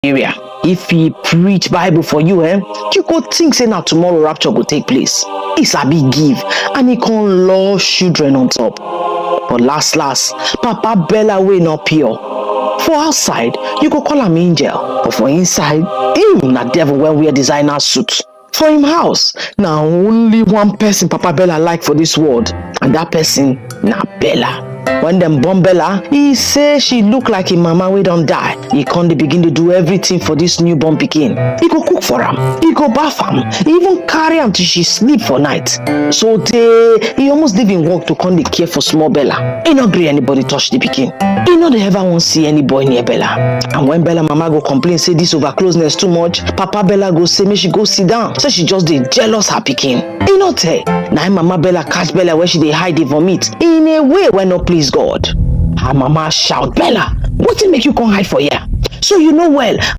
area. If he preach Bible for you, you go think say na tomorrow rapture go take place. He sabi give and he can love children on top. But last, Papa Bella wey not pure. For outside, you go call him angel, but for inside, him na devil when wear designer suit. For him house, now only one person Papa Bella like for this world, and that person na Bella. When them born Bella, he say she look like him mama wey don die. He come dey begin to do everything for this newborn pikin. He go cook for am, he go bath am, he even carry am till she sleep for night. So he almost leave him work to come dey care for small Bella. He no gree anybody touch the pikin. He no dey ever wan see any boy near Bella. And when Bella mama go complain say this over closeness too much, Papa Bella go say make she go sit down. Say she just dey jealous her pikin. He no tell. Na him mama Bella catch Bella where she dey hide the vomit in a way wey no please God. Her mama shout, Bella, wetin make you come hide for here? So you know well